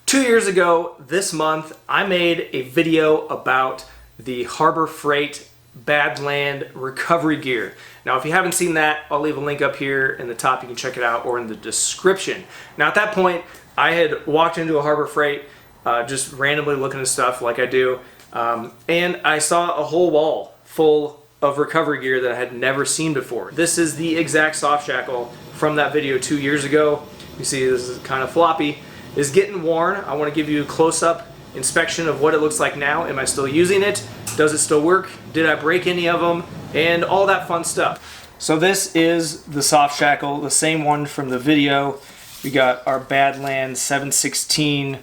2 years ago this month, I made a video about the Harbor Freight Badland recovery gear. Now, if you haven't seen that, I'll leave a link up here in the top. You can check it out, or in the description. Now, at that point, I had walked into a Harbor Freight just randomly looking at stuff like I do, and I saw a whole wall full of recovery gear that I had never seen before. This is the exact soft shackle from that video 2 years ago. You see this is kind of floppy. It's getting worn. I want to give you a close-up inspection of what it looks like now. Am I still using it? Does it still work? Did I break any of them? And all that fun stuff. So this is the soft shackle, the same one from the video. We got our Badland 716,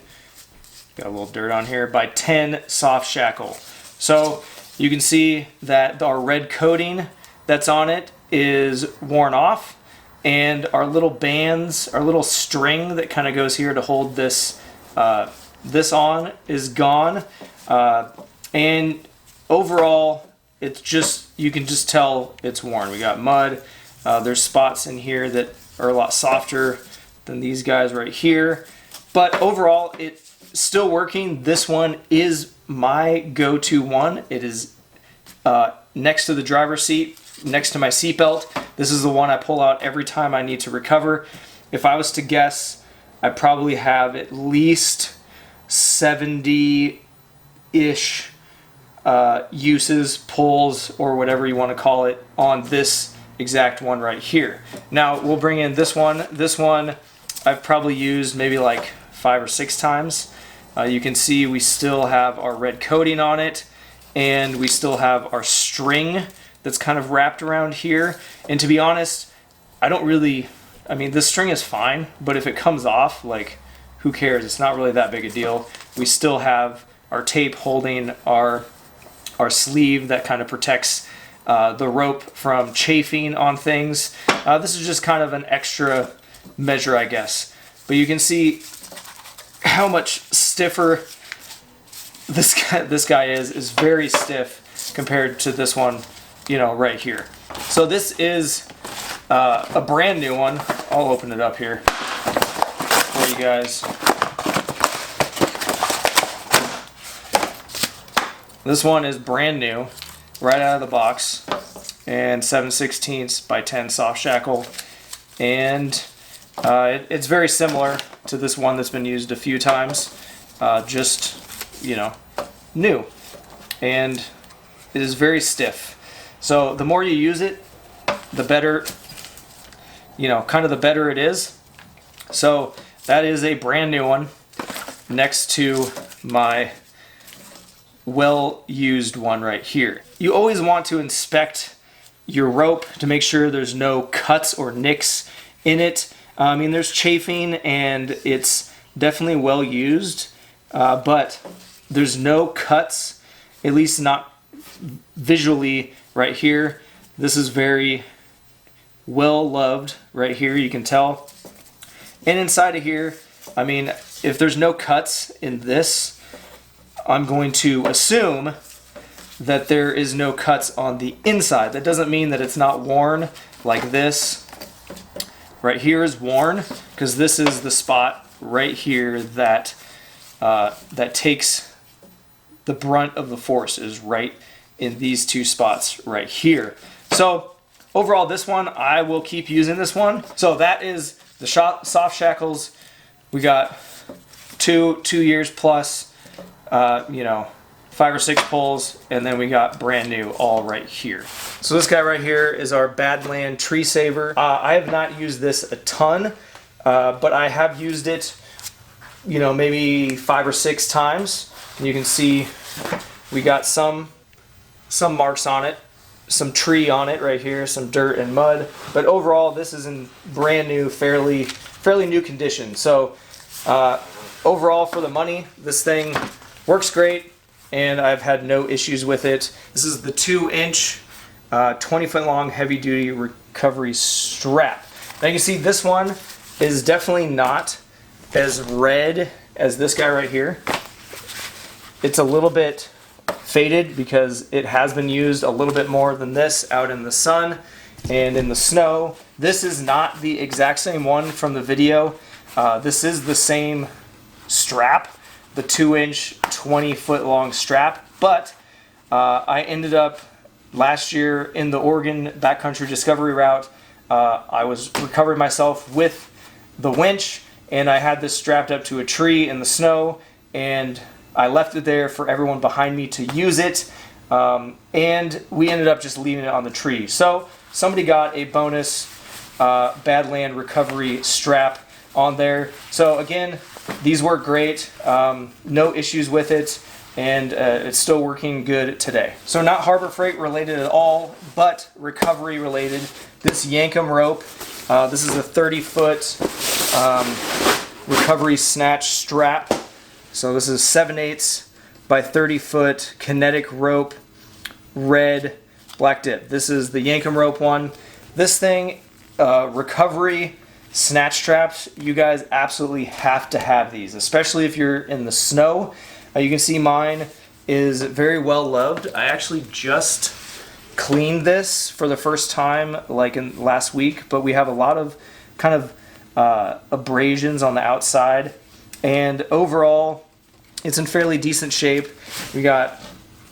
got a little dirt on here, by 10 soft shackle. So you can see that our red coating that's on it is worn off, and our little bands, our little string that kind of goes here to hold this this on is gone. And overall, it's just, you can just tell it's worn. We got mud. There's spots in here that are a lot softer than these guys right here. But overall, it's still working. This one is my go-to one. It is next to the driver's seat, next to my seatbelt. This is the one I pull out every time I need to recover. If I was to guess, I probably have at least 70-ish uses, pulls, or whatever you want to call it, on this exact one right here. Now we'll bring in this one. This one I've probably used maybe like 5 or 6 times. You can see we still have our red coating on it, and we still have our string that's kind of wrapped around here. And to be honest, I don't really, I mean, this string is fine, but if it comes off, like, who cares? It's not really that big a deal. We still have our tape holding our sleeve that kind of protects the rope from chafing on things. This is just kind of an extra measure, I guess. But you can see how much stiffer this guy is very stiff compared to this one, you know, right here. So this is a brand new one. I'll open it up here for you guys. This one is brand new, right out of the box, and 7/16 by 10 soft shackle, and it's very similar to this one that's been used a few times, just, you know, new, and it is very stiff. So the more you use it, the better, you know, kind of the better it is. So that is a brand new one next to my well-used one right here. You always want to inspect your rope to make sure there's no cuts or nicks in it. I mean, there's chafing and it's definitely well used, but there's no cuts, at least not visually right here. This is very well loved right here, you can tell. And inside of here, I mean, if there's no cuts in this, I'm going to assume that there is no cuts on the inside. That doesn't mean that it's not worn like this. Right here is worn, because this is the spot right here that that takes the brunt of the force, is right in these two spots right here. So overall, this one, I will keep using this one. So that is the soft shackles. We got two years plus, you know, 5 or 6 pulls, and then we got brand new all right here. So this guy right here is our Badland Tree Saver. I have not used this a ton, but I have used it, you know, maybe 5 or 6 times. And you can see we got some marks on it, some tree on it right here, some dirt and mud. But overall, this is in brand new, fairly new condition. So overall, for the money, this thing works great, and I've had no issues with it. This is the 2-inch, 20-foot long heavy-duty recovery strap. Now you can see this one is definitely not as red as this guy right here. It's a little bit faded because it has been used a little bit more than this out in the sun and in the snow. This is not the exact same one from the video. This is the same strap, the 2-inch, 20-foot long strap, but I ended up last year in the Oregon backcountry discovery route. I was recovering myself with the winch, and I had this strapped up to a tree in the snow, and I left it there for everyone behind me to use it, and we ended up just leaving it on the tree. So somebody got a bonus Badland recovery strap on there. So again, these work great, no issues with it, and it's still working good today. So not Harbor Freight related at all, but recovery related. This Yankum rope, this is a 30-foot recovery snatch strap. So this is 7/8 by 30-foot kinetic rope, red black dip. This is the Yankum rope one. This thing, recovery snatch straps, you guys absolutely have to have these, especially if you're in the snow. You can see mine is very well loved. I actually just cleaned this for the first time like in last week, but we have a lot of kind of abrasions on the outside, and overall it's in fairly decent shape. We got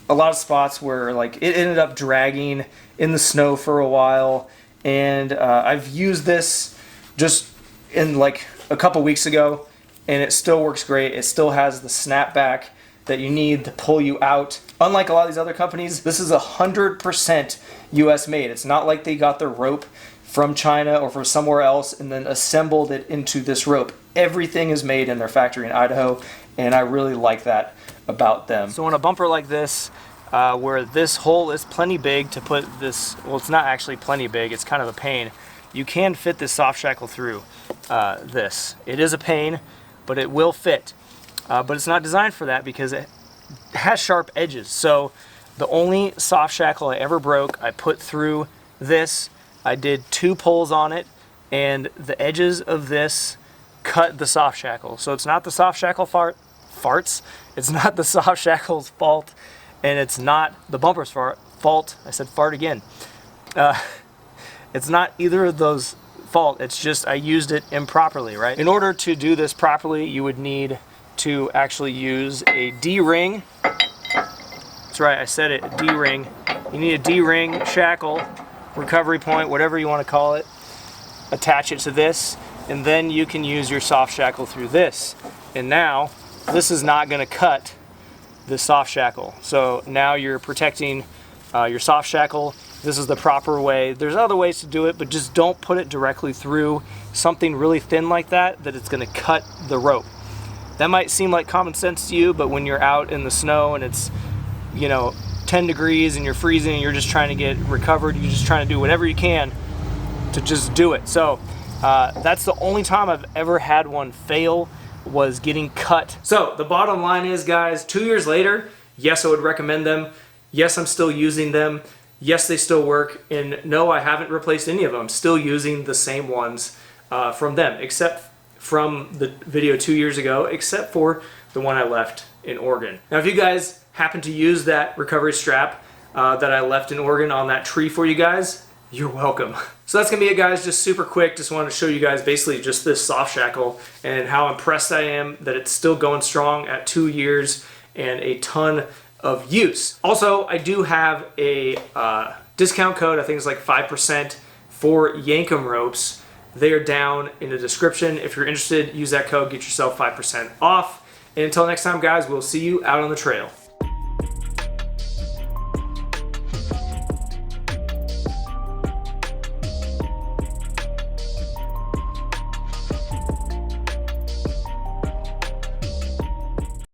a lot of spots where like it ended up dragging in the snow for a while, and I've used this just in like a couple weeks ago, and it still works great. It still has the snapback that you need to pull you out. Unlike a lot of these other companies, this is 100% US made. It's not like they got their rope from China or from somewhere else and then assembled it into this rope. Everything is made in their factory in Idaho, and I really like that about them. So on a bumper like this, where this hole is plenty big to put this, well, it's not actually plenty big, it's kind of a pain. You can fit this soft shackle through this. It is a pain, but it will fit. But it's not designed for that because it has sharp edges. So the only soft shackle I ever broke, I put through this. I did 2 pulls on it, and the edges of this cut the soft shackle. So it's not the soft shackle farts. It's not the soft shackle's fault, and it's not the bumper's fault. I said fart again. It's not either of those fault. It's just I used it improperly, right? In order to do this properly, you would need to actually use a D-ring. That's right, I said it, a D-ring. You need a D-ring, shackle, recovery point, whatever you want to call it. Attach it to this, and then you can use your soft shackle through this. And now, this is not going to cut the soft shackle. So now you're protecting your soft shackle. This is the proper way. There's other ways to do it, but just don't put it directly through something really thin like that it's going to cut the rope. That might seem like common sense to you, but when you're out in the snow and it's, you know, 10 degrees and you're freezing and you're just trying to get recovered, you're just trying to do whatever you can to just do it. So that's the only time I've ever had one fail, was getting cut. So the bottom line is, guys, 2 years later, yes, I would recommend them. Yes, I'm still using them. Yes, they still work. And no, I haven't replaced any of them. I'm still using the same ones from them, except from the video 2 years ago, except for the one I left in Oregon. Now, if you guys happen to use that recovery strap that I left in Oregon on that tree for you guys, you're welcome. So that's gonna be it, guys. Just super quick. Just wanted to show you guys basically just this soft shackle and how impressed I am that it's still going strong at 2 years and a ton of use. Also, I do have a discount code. I think it's like 5% for Yankum ropes. They are down in the description. If you're interested, use that code, get yourself 5% off. And until next time, guys, we'll see you out on the trail.